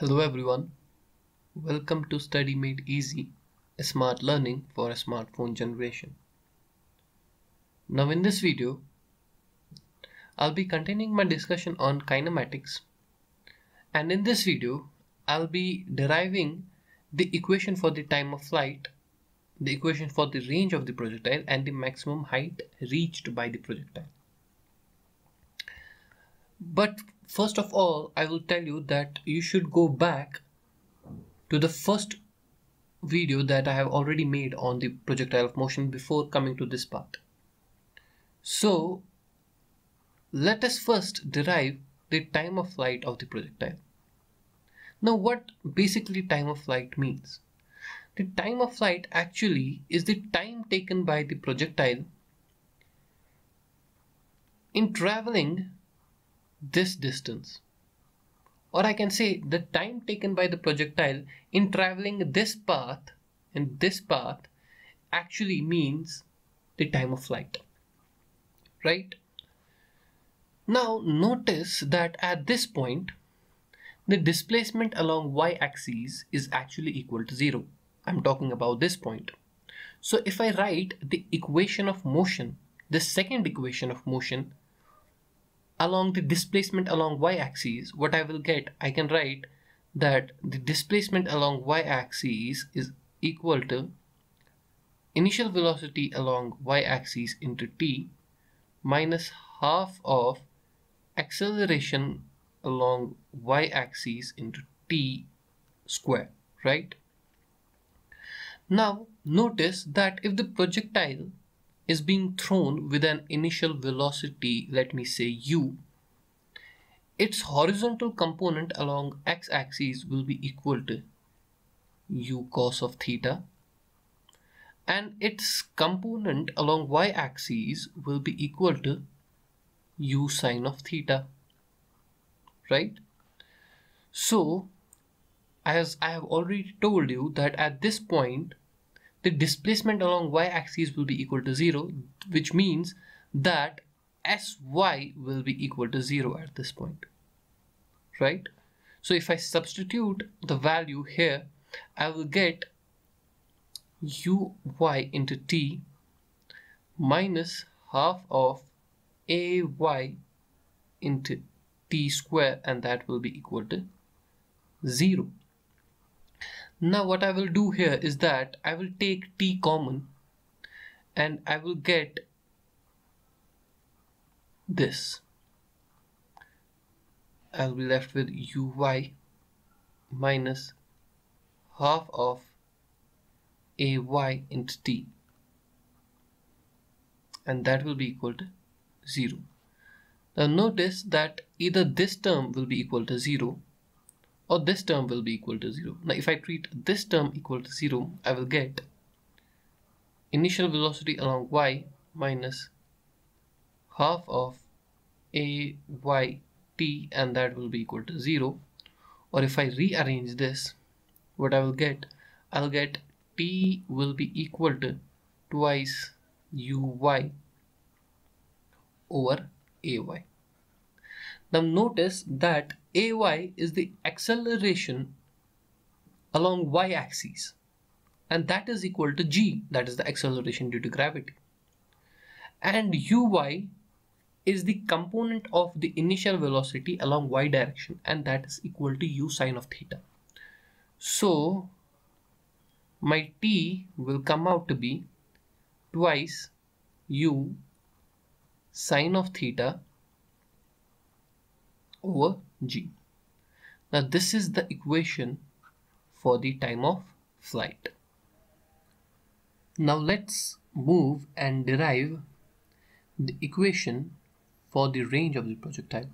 Hello everyone, welcome to Study Made Easy, a smart learning for a smartphone generation. Now in this video, I'll be continuing my discussion on kinematics, and in this video, I'll be deriving the equation for the time of flight, the equation for the range of the projectile, and the maximum height reached by the projectile. But first of all, I will tell you that you should go back to the first video that I have already made on the projectile of motion before coming to this part. So let us first derive the time of flight of the projectile. Now what basically time of flight means? The time of flight actually is the time taken by the projectile in traveling this distance. Or I can say the time taken by the projectile in traveling this path actually means the time of flight, right? Now notice that at this point, the displacement along y-axis is actually equal to 0. I'm talking about this point. So if I write the equation of motion, the second equation of motion, along the displacement along y-axis, what I will get, I can write that the displacement along y-axis is equal to initial velocity along y-axis into t minus half of acceleration along y-axis into t square, right? Now notice that if the projectile is being thrown with an initial velocity, let me say u, its horizontal component along x-axis will be equal to u cos of theta, and its component along y-axis will be equal to u sine of theta, right? So as I have already told you that at this point the displacement along y-axis will be equal to 0, which means that Sy will be equal to 0 at this point, right? So if I substitute the value here, I will get uy into t minus half of ay into t square, and that will be equal to 0. Now what I will do here is that I will take t common and I will get this. I'll be left with uy minus half of ay into t, and that will be equal to 0. Now notice that either this term will be equal to 0 or this term will be equal to 0. Now if I treat this term equal to 0, I will get initial velocity along y minus half of ay t, and that will be equal to 0. Or if I rearrange this, what I will get, I'll get t will be equal to twice uy over ay. Now notice that ay is the acceleration along y-axis, and that is equal to g, that is the acceleration due to gravity, and uy is the component of the initial velocity along y direction, and that is equal to u sine of theta. So my t will come out to be twice u sine of theta over g. Now this is the equation for the time of flight. Now let's move and derive the equation for the range of the projectile.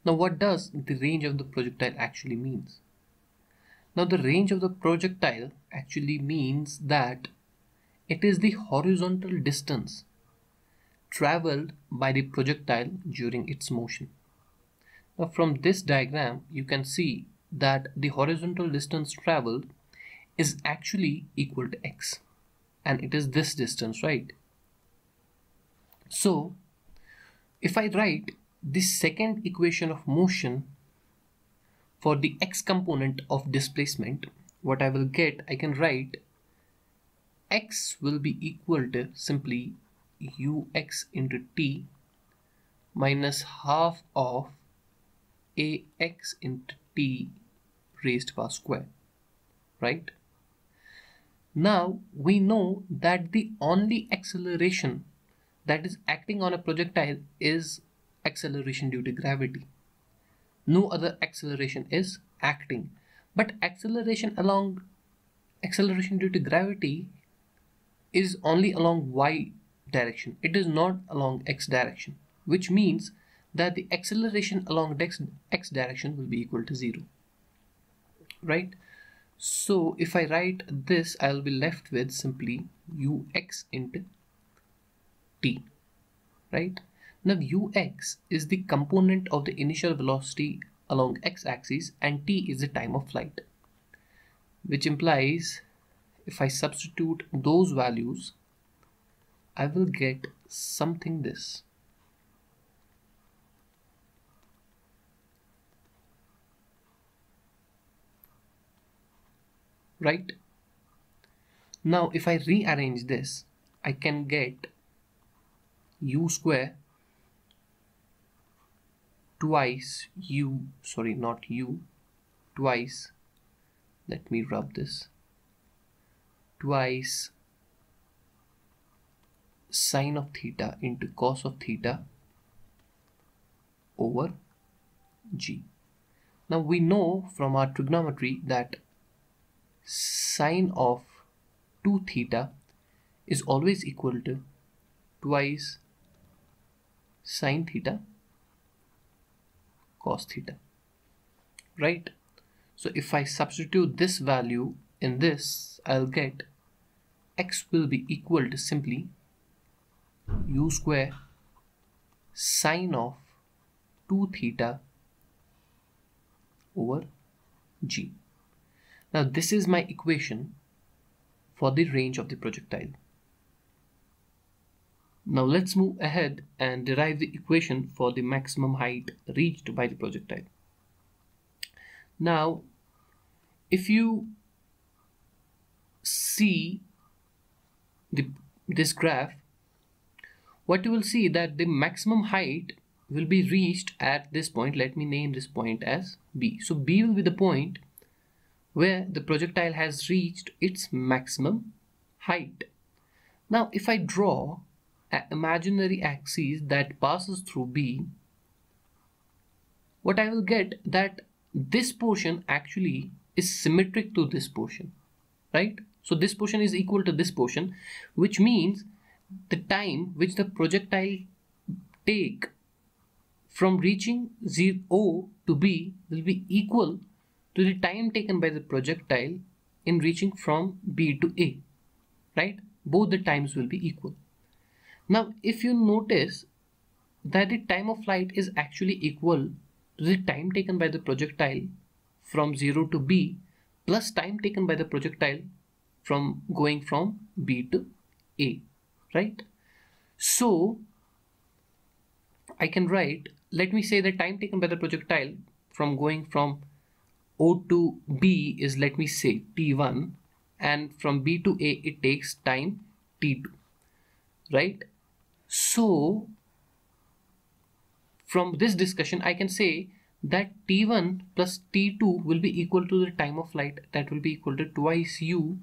Now what does the range of the projectile actually means? Now the range of the projectile actually means that it is the horizontal distance traveled by the projectile during its motion. Now from this diagram you can see that the horizontal distance traveled is actually equal to x, and it is this distance, right? So if I write the second equation of motion for the x component of displacement, what I will get, I can write x will be equal to simply ux into t minus half of ax into t raised power square, right? Now we know that the only acceleration that is acting on a projectile is acceleration due to gravity. No other acceleration is acting, but acceleration due to gravity is only along y direction. It is not along x direction, which means that the acceleration along x direction will be equal to 0, right? So if I write this, I'll be left with simply ux into t, right? Now ux is the component of the initial velocity along x-axis and t is the time of flight, which implies if I substitute those values, I will get something this. Right? Now if I rearrange this, I can get u square twice u, sorry, not u, twice, let me rub this, twice sine of theta into cos of theta over g. Now we know from our trigonometry that sine of 2 theta is always equal to twice sine theta cos theta, right? So if I substitute this value in this, I'll get x will be equal to simply u square sine of 2 theta over g. Now this is my equation for the range of the projectile. Now let's move ahead and derive the equation for the maximum height reached by the projectile. Now if you see this graph, what you will see that the maximum height will be reached at this point. Let me name this point as B. So B will be the point where the projectile has reached its maximum height. Now if I draw an imaginary axis that passes through B, what I will get that this portion actually is symmetric to this portion, right? So this portion is equal to this portion, which means the time which the projectile take from reaching 0 to B will be equal to the time taken by the projectile in reaching from B to A, right? Both the times will be equal. Now if you notice that the time of flight is actually equal to the time taken by the projectile from 0 to B plus time taken by the projectile from going from B to A, right? So I can write, let me say the time taken by the projectile from going from O to B is, let me say, T1, and from B to A it takes time T2, right? So from this discussion I can say that T1 plus T2 will be equal to the time of flight, that will be equal to twice u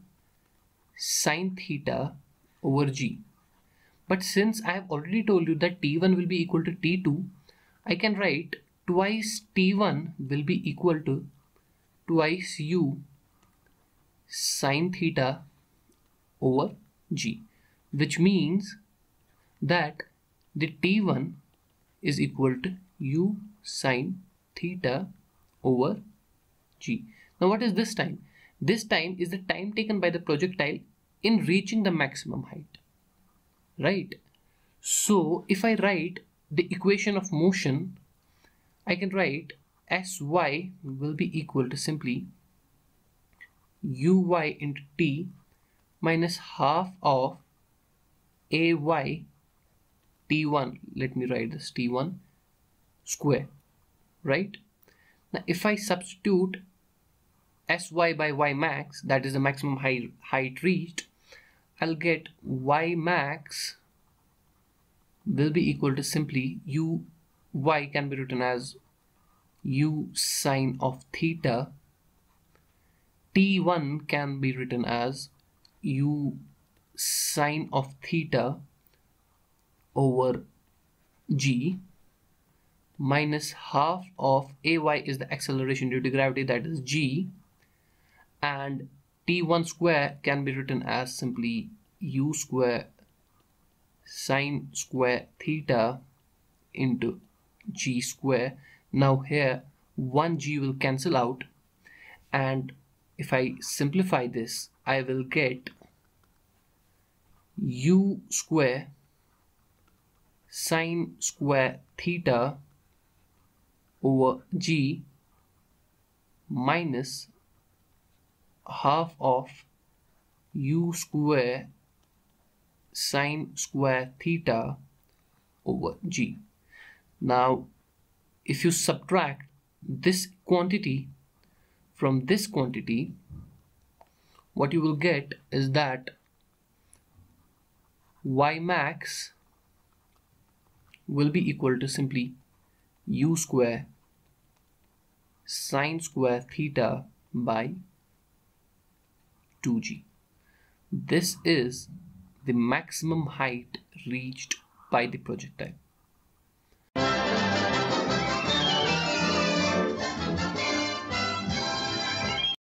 sine theta over g. But since I have already told you that T1 will be equal to T2, I can write twice T1 will be equal to twice u sine theta over g, which means that the T1 is equal to u sine theta over g. Now what is this time? This time is the time taken by the projectile in reaching the maximum height, right? So if I write the equation of motion, I can write Sy will be equal to simply uy into t minus half of ay t1, let me write this t1 square, right? Now if I substitute Sy by y max, that is the maximum height reached, I'll get y max will be equal to simply y can be written as u sine of theta. T1 can be written as u sine of theta over g minus half of ay is the acceleration due to gravity, that is g, and t1 square can be written as simply u square sine square theta into g square. Now here 1g will cancel out, and if I simplify this, I will get u square sine square theta over g minus half of u square sine square theta over g. Now if you subtract this quantity from this quantity, what you will get is that y max will be equal to simply u square sine square theta by 2g. This is the maximum height reached by the projectile.